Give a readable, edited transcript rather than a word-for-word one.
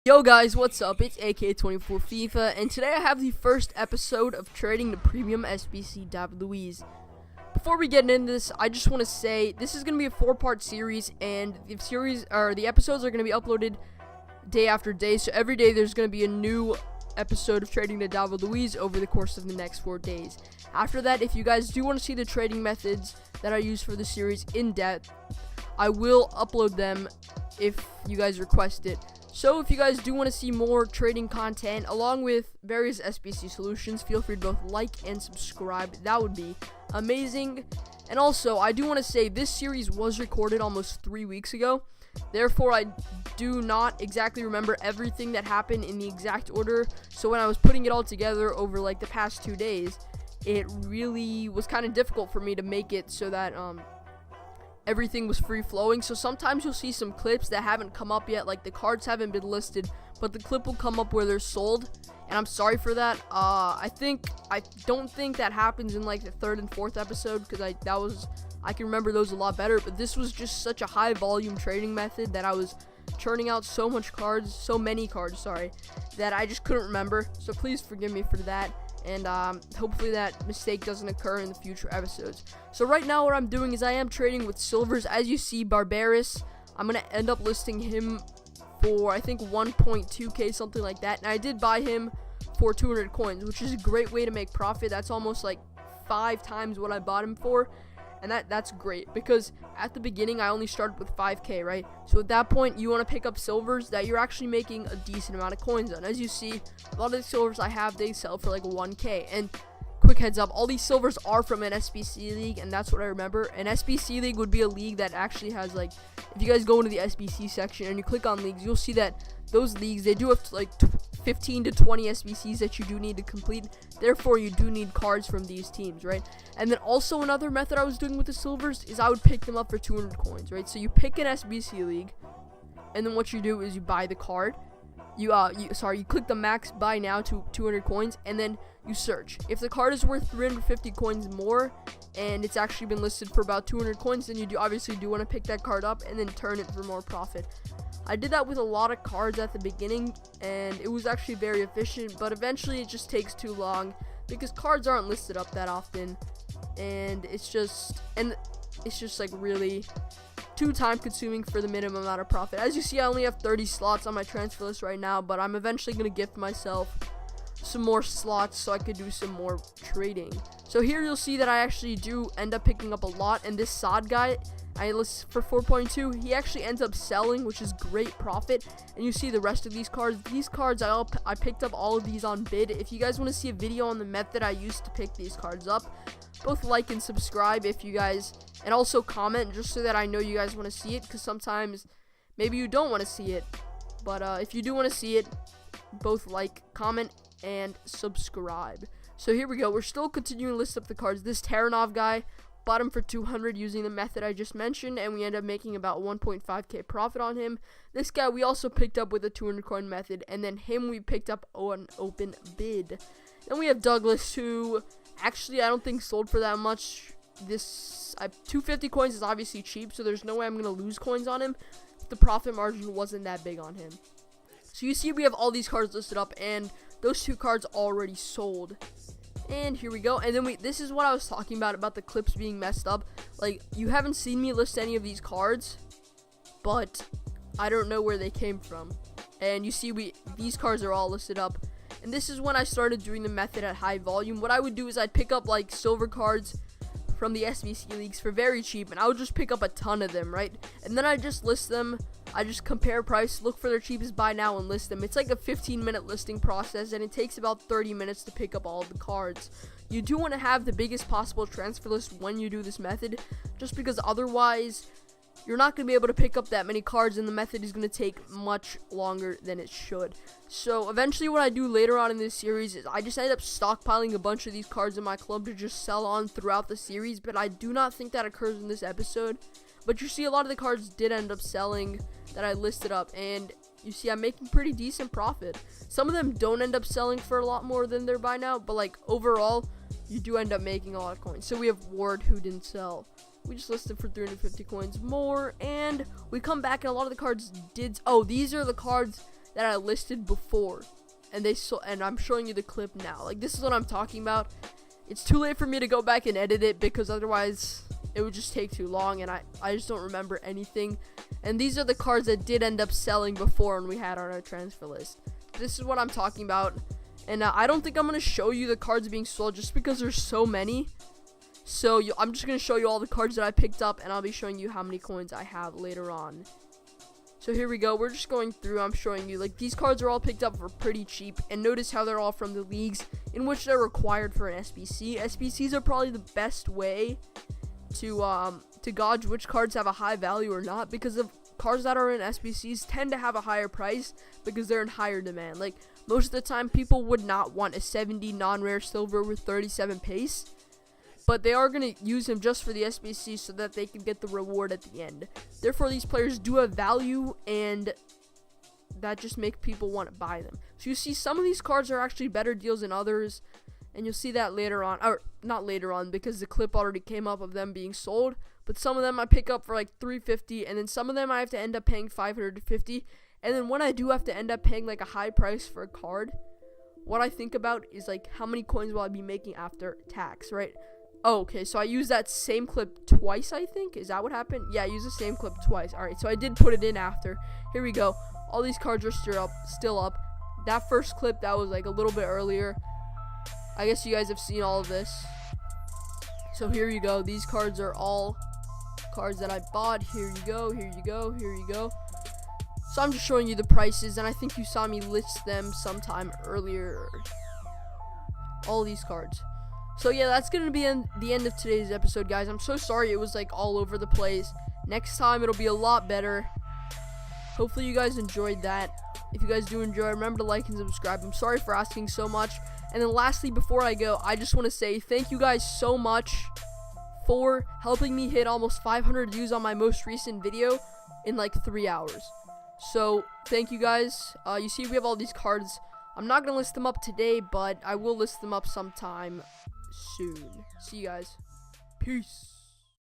Yo guys, what's up? It's AK24 FIFA, and today I have the first episode of trading the premium SBC David Luiz. Before we get into this, I just want to say this is going to be a 4-part series, and the episodes are going to be uploaded day after day. So every day there's going to be a new episode of trading the David Luiz over the course of the next 4 days. After that, if you guys do want to see the trading methods that I use for the series in depth, I will upload them if you guys request it. So if you guys do want to see more trading content along with various SBC solutions, feel free to both like and subscribe. That would be amazing. And also, I do want to say this series was recorded almost 3 weeks ago. Therefore, I do not exactly remember everything that happened in the exact order. So when I was putting it all together over like the past 2 days, it really was kind of difficult for me to make it so that everything was free flowing. So sometimes you'll see some clips that haven't come up yet, like the cards haven't been listed, but the clip will come up where they're sold, and I'm sorry for that. I don't think that happens in like the 3rd and 4th episode, because I can remember those a lot better. But this was just such a high volume trading method that I was churning out so many cards, that I just couldn't remember. So please forgive me for that. And hopefully that mistake doesn't occur in the future episodes. So right now what I'm doing is I am trading with silvers. As you see, Barbaris, I'm going to end up listing him for I think 1.2k, something like that. And I did buy him for 200 coins, which is a great way to make profit. That's almost like 5 times what I bought him for. And that's great, because at the beginning I only started with 5k, right? So at that point you want to pick up silvers that you're actually making a decent amount of coins on. As you see, a lot of the silvers I have, they sell for like 1k. And quick heads up, all these silvers are from an SBC league, and that's what I remember. An SBC league would be a league that actually has, like, if you guys go into the SBC section and you click on leagues, you'll see that those leagues, they do have like 15 to 20 SBCs that you do need to complete. Therefore, you do need cards from these teams, right? And then also another method I was doing with the silvers is I would pick them up for 200 coins, right? So you pick an SBC league, and then what you do is you buy the card. You click the max buy now to 200 coins, and then you search. If the card is worth 350 coins more, and it's actually been listed for about 200 coins, then you obviously want to pick that card up and then turn it for more profit. I did that with a lot of cards at the beginning, and it was actually very efficient, but eventually it just takes too long because cards aren't listed up that often, and it's just like really too time consuming for the minimum amount of profit. As you see, I only have 30 slots on my transfer list right now, but I'm eventually going to gift myself some more slots so I could do some more trading. So here you'll see that I actually do end up picking up a lot, and this Sod guy I list for 4.2, he actually ends up selling, which is great profit. And you see the rest of these cards. These cards, I picked up all of these on bid. If you guys want to see a video on the method I used to pick these cards up, both like and subscribe if you guys, and also comment just so that I know you guys want to see it, because sometimes maybe you don't want to see it. But if you do want to see it, both like, comment, and subscribe. So here we go. We're still continuing to list up the cards. This Taranov guy, bought him for 200 using the method I just mentioned, and we end up making about 1.5k profit on him. This guy we also picked up with a 200 coin method, and then him we picked up on open bid. Then we have Douglas, who actually I don't think sold for that much. 250 coins is obviously cheap, so there's no way I'm going to lose coins on him. The profit margin wasn't that big on him. So you see we have all these cards listed up, and those 2 cards already sold. And here we go. And then this is what I was talking about the clips being messed up. Like, you haven't seen me list any of these cards, but I don't know where they came from. And you see these cards are all listed up. And this is when I started doing the method at high volume. What I would do is I'd pick up like silver cards from the SBC leagues for very cheap, and I would just pick up a ton of them, right? And then I just list them. I just compare price, look for their cheapest buy now, and list them. It's like a 15-minute listing process, and it takes about 30 minutes to pick up all of the cards. You do want to have the biggest possible transfer list when you do this method, just because otherwise you're not going to be able to pick up that many cards, and the method is going to take much longer than it should. So eventually what I do later on in this series is I just end up stockpiling a bunch of these cards in my club to just sell on throughout the series, but I do not think that occurs in this episode. But you see a lot of the cards did end up selling that I listed up, and you see I'm making pretty decent profit. Some of them don't end up selling for a lot more than they're by now, but like overall you do end up making a lot of coins. So we have Ward, who didn't sell. We just listed for 350 coins more, and we come back and a lot of the cards did. Oh, these are the cards that I listed before, and I'm showing you the clip now. Like, this is what I'm talking about. It's too late for me to go back and edit it, because otherwise it would just take too long, and I just don't remember anything. And these are the cards that did end up selling before and we had on our transfer list. This is what I'm talking about. And I don't think I'm going to show you the cards being sold just because there's so many. So I'm just going to show you all the cards that I picked up, and I'll be showing you how many coins I have later on. So here we go. We're just going through. I'm showing you, like, these cards are all picked up for pretty cheap. And notice how they're all from the leagues in which they're required for an SBC. SBCs are probably the best way to gauge which cards have a high value or not, because of cards that are in SBCs tend to have a higher price because they're in higher demand. Like, most of the time, people would not want a 70 non-rare silver with 37 pace, but they are going to use him just for the SBC so that they can get the reward at the end. Therefore, these players do have value, and that just makes people want to buy them. So you see some of these cards are actually better deals than others, and you'll see that later on, or not later on, because the clip already came up of them being sold. But some of them I pick up for like $350, and then some of them I have to end up paying $550. And then when I do have to end up paying like a high price for a card, what I think about is like, how many coins will I be making after tax, right? Oh, okay, so I used that same clip twice, I think. Is that what happened? Yeah, I used the same clip twice. All right, so I did put it in after. Here we go. All these cards are still up. That first clip, that was like a little bit earlier. I guess you guys have seen all of this. So here you go. These cards are all cards that I bought. Here you go, here you go, here you go. So I'm just showing you the prices, and I think you saw me list them sometime earlier. All these cards. So yeah, that's going to be the end of today's episode, guys. I'm so sorry it was like all over the place. Next time it'll be a lot better. Hopefully you guys enjoyed that. If you guys do enjoy, remember to like and subscribe. I'm sorry for asking so much. And then lastly, before I go, I just want to say thank you guys so much for helping me hit almost 500 views on my most recent video in like 3 hours. So thank you guys. You see we have all these cards. I'm not going to list them up today, but I will list them up sometime soon. See you guys. Peace.